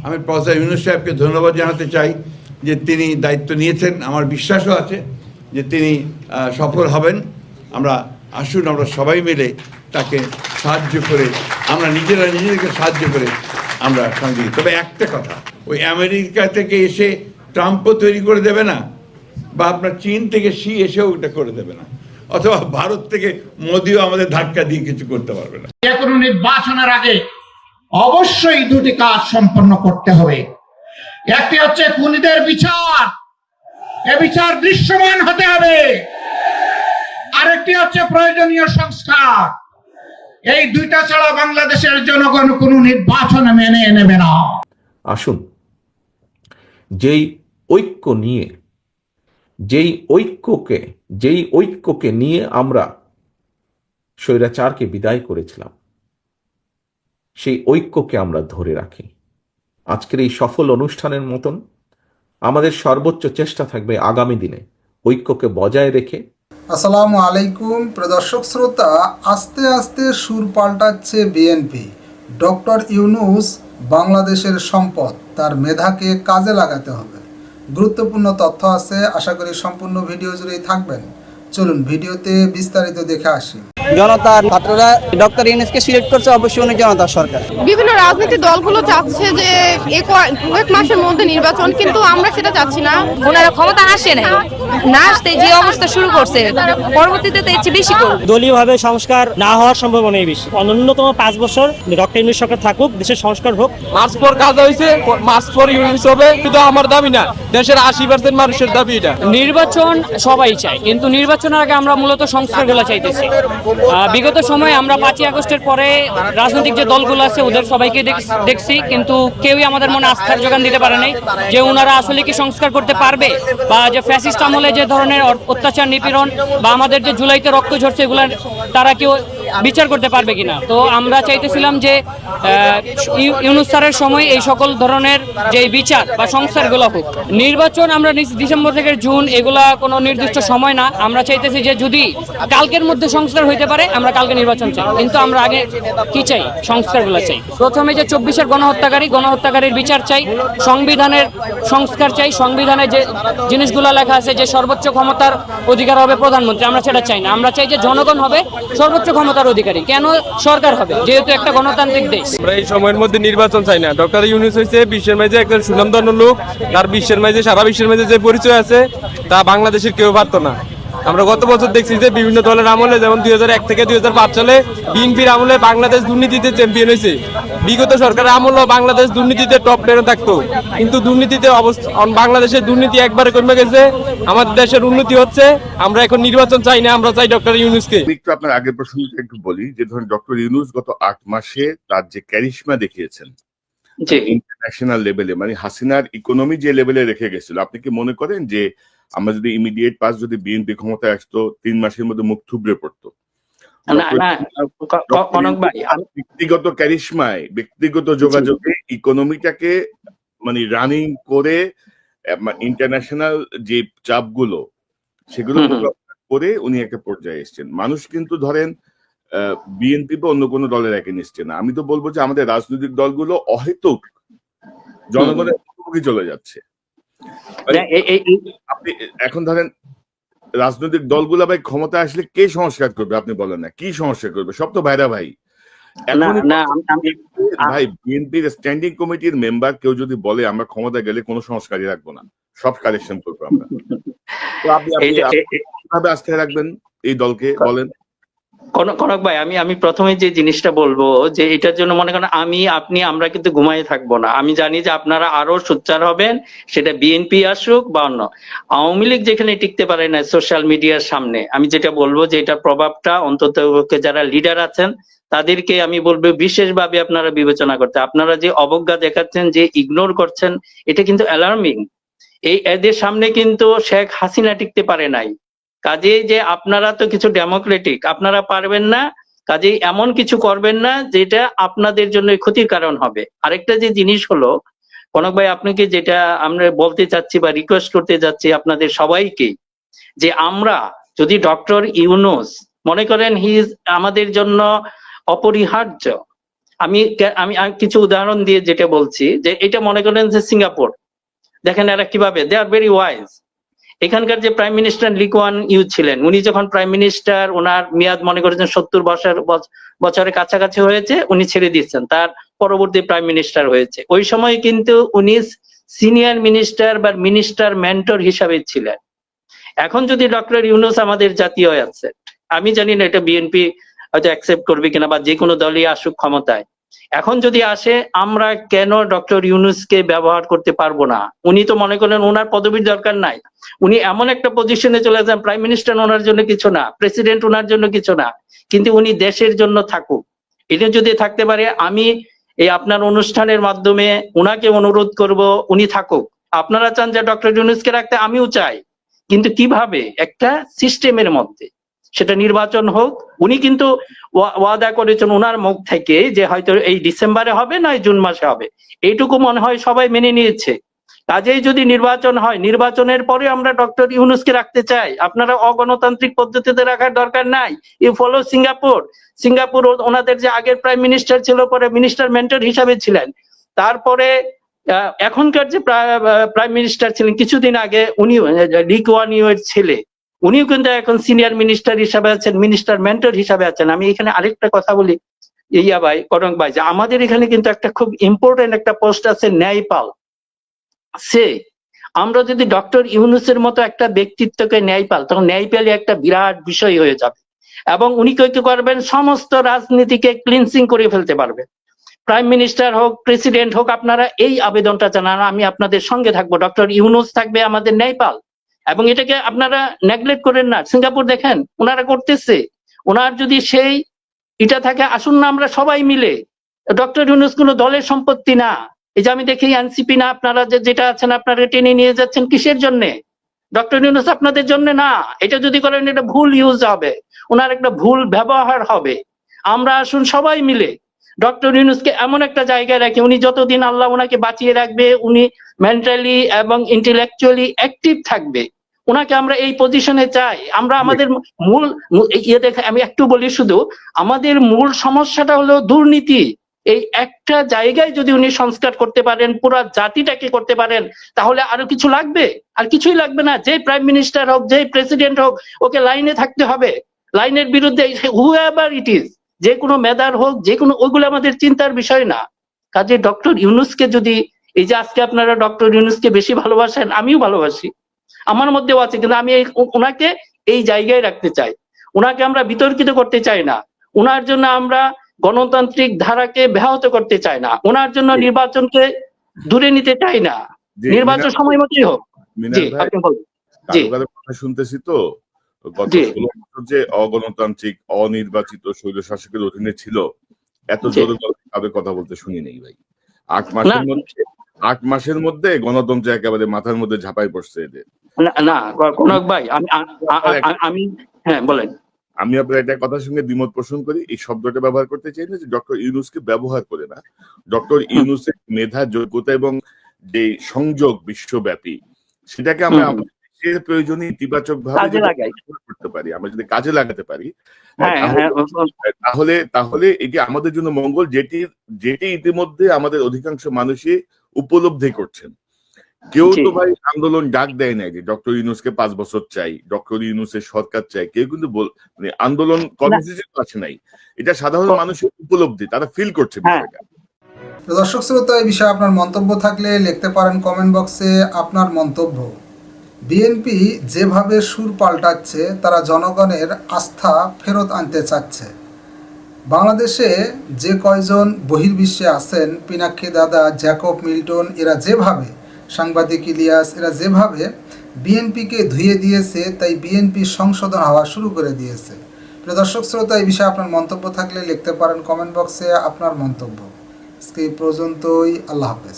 আমি প্রফেসর ইউনূস সাহেবকে ধন্যবাদ জানাতে চাই যে তিনি দায়িত্ব নিয়েছেন। আমার বিশ্বাসও আছে যে তিনি সফল হবেন। আসুন আমরা সবাই মিলে তাকে সাহায্য করে, আমরা নিজেদেরকে সাহায্য করে আমরা সঙ্গে। তবে একটা কথা, ওই আমেরিকা থেকে এসে ট্রাম্পও তৈরি করে দেবে না, বা আপনার চীন থেকে শি এসেও ওটা করে দেবে না, অথবা ভারত থেকে মোদিও আমাদের ধাক্কা দিয়ে কিছু করতে পারবে না। যে কোনো নির্বাচনের আগে অবশ্যই দুটি কাজ সম্পন্ন করতে হবে। একটি হচ্ছে খুনিদের বিচার, এ বিচার দৃশ্যমান হতে হবে। আরেকটি হচ্ছে প্রয়োজনীয় সংস্কার। এই দুইটা ছাড়া বাংলাদেশের জনগণ কোনো নির্বাচন মেনে নেবে না। আসুন যেই ঐক্যকে নিয়ে আমরা স্বৈরাচারকে বিদায় করেছিলাম, সেই ঐক্যকে আমরা ধরে রাখি। আজকের এই সফল অনুষ্ঠানের মতন আমাদের সর্বোচ্চ চেষ্টা থাকবে আগামী দিনে ঐক্যকে বজায় রেখে। আসসালামু আলাইকুম প্রদর্শক শ্রোতা, আস্তে আস্তে সুর পাল্টাচ্ছে বিএনপি। ডক্টর ইউনূস বাংলাদেশের সম্পদ, তার মেধাকে কাজে লাগাতে হবে। গুরুত্বপূর্ণ তথ্য আছে, আশা করি সম্পূর্ণ ভিডিও জুড়েই থাকবেন। চলুন ভিডিওতে বিস্তারিত দেখে আসি। জনতার ছাত্ররা ডক্টর ইউনূসকে সিলেক্ট করছে, অবশ্যই উনি জনতার সরকার। বিভিন্ন রাজনৈতিক দলগুলো চাচ্ছে যে কয়েক মাসের মধ্যে নির্বাচন, কিন্তু আমরা সেটা চাচ্ছি না। ওনারা ক্ষমতা আসে নাই, না আসতে যে অবস্থা শুরু করছে পরবর্তীতে তো এর চেয়ে বেশি করবে। দলীয়ভাবে সংস্কার না হওয়ার সম্ভাবনাই বেশি। অন্যতম 5 বছর ডক্টর ইউনূস সরকার থাকুক, দেশের সংস্কার হোক। মার্চ পর কাজ হয়েছে, মার্চ পর ইউনূস হবে, শুধু আমার দাবি না, দেশের 80% মানুষের দাবি এটা। নির্বাচন সবাই চায়, কিন্তু নির্বাচনের আগে আমরা মূলত সংস্কারগুলো চাইতেছি। বিগত সময়ে আমরা 5ই আগস্টের পরে রাজনৈতিক যে দলগুলো আছে ওদের সবাইকে দেখছি, কিন্তু কেউই আমাদের মনে আস্থার যোগান দিতে পারে নাই যে ওনারা আসলে কি সংস্কার করতে পারবে, বা যে ফ্যাসিস্ট আমলে যে ধরনের অত্যাচার নিপীড়ন বা আমাদের যে জুলাইতে রক্ত ঝরছে এগুলো তারা কেউ বিচার করতে পারবে কিনা। তো আমরা চাইতেছিলাম যে ইউনূস স্যারের সময় এই সকল ধরনের যে বিচার বা সংস্কারগুলো হোক। নির্বাচন আমরা ডিসেম্বর থেকে জুন, এগুলা কোনো নির্দিষ্ট সময় না। আমরা চাইতেছি যে যদি কালকের মধ্যে সংস্কার হইতে পারে আমরা কালকে নির্বাচন চাই, কিন্তু আমরা আগে কি চাই, সংস্কারগুলো চাই। প্রথমে যে 24-এর গণহত্যাকারীর বিচার চাই, সংবিধানের সংস্কার চাই। সংবিধানে যে জিনিসগুলো লেখা আছে যে সর্বোচ্চ ক্ষমতার অধিকার হবে প্রধানমন্ত্রী, আমরা সেটা চাই না। আমরা চাই যে জনগণ হবে সর্বোচ্চ ক্ষমতার অধিকারী। কেন সরকার হবে, যেহেতু একটা গণতান্ত্রিক দেশ। আমরা এই সময়ের মধ্যে নির্বাচন চাই না। ডক্টর ইউনূস হয়েছে বিশ্বের মাঝে একজন সুনামধন্য লোক, তার সারা বিশ্বের মাঝে যে পরিচয় আছে তা বাংলাদেশের কেউ পারতো না। আমরা গত বছর দেখছি যে বিভিন্ন দলের আমলে, যেমন 2001 থেকে 2005 সালে বিএনপির আমলে বাংলাদেশ দুর্নীতিতে চ্যাম্পিয়ন হয়েছে। বিগত সরকারের আমলে বাংলাদেশ দুর্নীতিতে টপ 10-এ থাকতো, কিন্তু দুর্নীতিতে বাংলাদেশের দুর্নীতি একবারে কমে গেছে। আমাদের দেশের উন্নতি হচ্ছে। আমরা এখন নির্বাচন চাই না, আমরা চাই ডক্টর ইউনূসকে। একটু আপনার আগের প্রসঙ্গটা একটু বলি, যে ধরেন ডক্টর ইউনূস গত 8 মাসে তার যে ক্যারিশমা দেখিয়েছেন ইন্টারন্যাশনাল লেভেলে, মানে হাসিনার ইকোনমি যে লেভেলে রেখে গেছিল, আপনি কি মনে করেন যে আমরা যদি ইমিডিয়েট পাস যদি বিএনপি ক্ষমতায় আসতো 3 মাসের মধ্যে মুখ থুবড়ে পড়তো? ব্যক্তিগত ক্যারিশমায়, ব্যক্তিগত যোগাযোগে ইকোনমিটাকে মানে রানিং করে ইন্টারন্যাশনাল যে চাপগুলো সেগুলো করে উনি একটা পর্যায়ে এসছেন। মানুষ কিন্তু ধরেন বিএনপি বা অন্য কোনো দলের এগেইনস্টে না। আমি তো বলবো যে আমাদের রাজনৈতিক দলগুলো অহেতুক জনগণের মুখোমুখি চলে যাচ্ছে। আপনি এখন ধরেন রাজনৈতিক দলগুলো ভাই ক্ষমতা আসলে কে সংস্কার করবে? আপনি বলেন না, কি সংস্কার করবে? সব তো ভাইরা ভাই। ভাই বিএনপির স্ট্যান্ডিং কমিটির মেম্বার কেউ যদি বলে আমরা ক্ষমতা গেলে কোনো সংস্কারই রাখবো না, সব কারেকশন করবো আমরা, তো আপনি কিভাবে আস্থায় রাখবেন এই দলকে বলেন? কনক ভাই, আমি প্রথমে যে জিনিসটা বলবো যে এটার জন্য মনে করেন আমরা কিন্তু ঘুমায় থাকবো না। আমি জানি যে আপনারা আরো সোচ্চার হবেন, সেটা বিএনপি আসুক বা অন্য। আওয়ামী লীগ যেখানে টিকতে পারে না সোশ্যাল মিডিয়ার সামনে, আমি যেটা বলবো যে এটার প্রভাবটা অন্তত যারা লিডার আছেন তাদেরকে আমি বলবো বিশেষভাবে আপনারা বিবেচনা করতে। আপনারা যে অবজ্ঞা দেখাচ্ছেন, যে ইগনোর করছেন, এটা কিন্তু অ্যালার্মিং। এদের সামনে কিন্তু শেখ হাসিনা টিকতে পারে নাই। কাজেই যে আপনারা তো কিছু ডেমোক্রেটিক, আপনারা পারবেন না, কাজেই এমন কিছু করবেন না যেটা আপনাদের জন্য ক্ষতির কারণ হবে। আরেকটা যে জিনিস হলো কনক ভাই, আপনাকে যেটা আমরা বলতে চাচ্ছি বা রিকোয়েস্ট করতে যাচ্ছি আপনাদের সবাইকে, যে আমরা যদি ডক্টর ইউনূস মনে করেন হি ইজ আমাদের জন্য অপরিহার্য, আমি আমি আমি কিছু উদাহরণ দিয়ে যেটা বলছি যে এটা মনে করেন যে সিঙ্গাপুর, দেখেন এরা কিভাবে, দে আর ভেরি ওয়াইজ। এখানকার যে প্রাইম মিনিস্টার লি কুয়ান ইউ ছিলেন, উনি যখন প্রাইম মিনিস্টার, ওনার মেয়াদ মনে করেছেন 70 বছরের কাছাকাছি হয়েছে, উনি ছেড়ে দিচ্ছেন, তার পরবর্তী প্রাইম মিনিস্টার হয়েছে। ওই সময় কিন্তু উনি সিনিয়র মিনিস্টার বা মিনিস্টার মেন্টর হিসাবে ছিলেন। এখন যদি ডক্টর ইউনূস আমাদের জাতীয় আছে, আমি জানি না এটা বিএনপি হয়তো অ্যাকসেপ্ট করবে কিনা বা যে কোনো দলই আসুক ক্ষমতায়, এখন যদি আসে, আমরা কেন ডক্টর ইউনূসকে ব্যবহার করতে পারবো না? উনি তো মনে করেন ওনার পদবীর দরকার নাই, উনি এমন একটা পজিশনে চলে যান, প্রাইম মিনিস্টার ওনার জন্য কিছু না, প্রেসিডেন্ট ওনার জন্য কিছু না, কিন্তু উনি দেশের জন্য থাকুক। এটা যদি থাকতে পারে, আমি এই আপনার অনুষ্ঠানের মাধ্যমে উনাকে অনুরোধ করব উনি থাকুক। আপনারা চান যে ডক্টর ইউনূসকে রাখতে, আমিও চাই, কিন্তু কিভাবে? একটা সিস্টেমের মধ্যে, সেটা নির্বাচন হোক। উনি কিন্তু ওয়াদা করেছেন ওনার মুখ থেকে যে হয়তো এই ডিসেম্বরে হবে, নয় জুন মাসে হবে, এইটুকু মনে হয় সবাই মেনে নিয়েছে। কাজেই যদি নির্বাচন হয়, নির্বাচনের পরে আমরা ডক্টর ইউনূসকে রাখতে চাই। আপনারা অগণতান্ত্রিক পদ্ধতিতে রাখার দরকার নাই। You follow Singapore. সিঙ্গাপুর ওনাদের যে আগের প্রাইম মিনিস্টার ছিল, পরে মিনিস্টার মেন্টর হিসাবে ছিলেন, তারপরে এখনকার যে প্রাইম মিনিস্টার ছিলেন কিছুদিন আগে, উনি লি কুয়ান ইউ এর ছেলে, উনিও কিন্তু এখন সিনিয়র মিনিস্টার হিসাবে আছেন, মিনিস্টার মেন্টর হিসাবে আছেন। আমি এখানে আরেকটা কথা বলি ইয়া ভাই, করং ভাই, যে আমাদের এখানে কিন্তু একটা খুব ইম্পর্টেন্ট একটা পোস্ট আছে, ন্যায়পাল। সে আমরা যদি ডক্টর ইউনূসের মতো একটা ব্যক্তিত্বকে ন্যায়পাল, তখন ন্যায়পালই একটা বিরাট বিষয় হয়ে যাবে, এবং উনি কি করবেন, সমস্ত রাজনীতিকে ক্লিনসিং করে ফেলতে পারবেন। প্রাইম মিনিস্টার হোক, প্রেসিডেন্ট হোক, আপনারা এই আবেদনটা জানান, আমি আপনাদের সঙ্গে থাকবো, ডক্টর ইউনূস থাকবে আমাদের ন্যায়পাল। এবং এটাকে আপনারা নেগলেক্ট করেন না। সিঙ্গাপুর দেখেন ওনারা করতেছে, ওনার যদি সেই এটা থাকে, আসুন না আমরা সবাই মিলে। ডক্টর ইউনূস কোনো দলের সম্পত্তি না। এই যে আমি দেখি এনসিপি না, আপনারা যেটা আছেন আপনারা টেনে নিয়ে যাচ্ছেন কিসের জন্য? ডক্টর ইউনূস আপনাদের জন্য না। এটা যদি করেন, এটা ভুল ইউজ হবে, ওনার একটা ভুল ব্যবহার হবে। আমরা আসুন সবাই মিলে ডক্টর ইউনূসকে এমন একটা জায়গায় রাখি, উনি যতদিন আল্লাহ ওনাকে বাঁচিয়ে রাখবে, উনি মেন্টালি এবং ইন্টেলেকচুয়ালি অ্যাক্টিভ থাকবে, ওনাকে আমরা এই পজিশনে চাই। আমরা আমাদের মূল ইয়ে দেখে আমি একটু বলি, শুধু আমাদের মূল সমস্যাটা হলো দুর্নীতি। এই একটা জায়গায় যদি উনি সংস্কার করতে পারেন, পুরো জাতিটাকে করতে পারেন, তাহলে আরো কিছু লাগবে? আর কিছুই লাগবে না। যে প্রাইম মিনিস্টার হোক, যে প্রেসিডেন্ট হোক, ওকে লাইনে থাকতে হবে, লাইনের বিরুদ্ধে হুএভার ইট ইজ, যে কোনো মেধার হোক, যে কোনো, ওইগুলো আমাদের চিন্তার বিষয় না। কাজে ডক্টর ইউনূসকে যদি, এই যে আজকে আপনারা ডক্টর ইউনূসকে বেশি ভালোবাসেন, আমিও ভালোবাসি, আমার মধ্যেও আছে, কিন্তু আমি ওনাকে এই জায়গায় রাখতে চাই। ওনাকে আমরা বিতর্কিত করতে চাই না, ওনার জন্য আমরা গণতান্ত্রিক ধারাকে ব্যাহত করতে চাই না, ওনার জন্য নির্বাচনকে দূরে নিতে চাই না, নির্বাচন সময় মতোই হোক। জি, আপনি বলুন। জি, কথা শুনতেছি তো, গত 16 বছর যে অগণতান্ত্রিক অনির্বাচিত স্বৈরশাসকের অধীনে ছিল, এত জোরে তাদের কথা বলতে শুনি নেই ভাই। 8 মাসের মধ্যে গণতন্ত্র একেবারে মাথার মধ্যে ঝাঁপাই পড়ছে এদের। না কনক ভাই, আমি হ্যাঁ বলেন। আমি আপনার একটা কথার সঙ্গে দ্বিমত পোষণ করি। এই শব্দটা ব্যবহার করতে চাই না যে ডক্টর ইউনূসকে ব্যবহার করে না, ডক্টর ইউনূসের মেধা, যোগ্যতা এবং যে সংযোগ বিশ্বব্যাপী, সেটাকে আমরা দেশের প্রয়োজনে ইতিবাচক ভাবে করতে পারি, আমরা যদি কাজে লাগাতে পারি, তাহলে এটি আমাদের জন্য মঙ্গল, যেটি ইতিমধ্যে আমাদের অধিকাংশ মানুষই উপলব্ধি করছেন। কেউ তো ভাই আন্দোলন ডাক দেয় নাই যে ডক্টর ইউনূসকে 5 বছর চাই, ডক্টর ইউনূসের সরকার চাই, কেউ কিন্তু মানে আন্দোলন কর্মসূচি আছে নাই। এটা সাধারণ মানুষের উপলব্ধি, তারা ফিল করছে বিষয়টা। দর্শক শ্রোতা, এই বিষয়ে আপনার মন্তব্য থাকলে লিখতে পারেন কমেন্ট বক্সে আপনার মন্তব্য। বিএনপি যেভাবে সুর পাল্টাচ্ছে, তারা জনগণের আস্থা ফেরত আনতে চাচ্ছে। বাংলাদেশে যে কয়জন বহির্বিশ্বে আছেন, পিনাক্ষী দাদা, জ্যাকব মিল্টন, এরা যেভাবে, সাংবাদিক ইলিয়াস, এরা যেভাবে বিএনপিকে ধুয়ে দিয়েছে, তাই বিএনপি সংশোধন হওয়া শুরু করে দিয়েছে। প্রিয় দর্শক শ্রোতা, এই বিষয়ে আপনার মন্তব্য থাকলে লিখতে পারেন কমেন্ট বক্সে আপনার মন্তব্য। আজকে এই পর্যন্তই। আল্লাহ হাফেজ।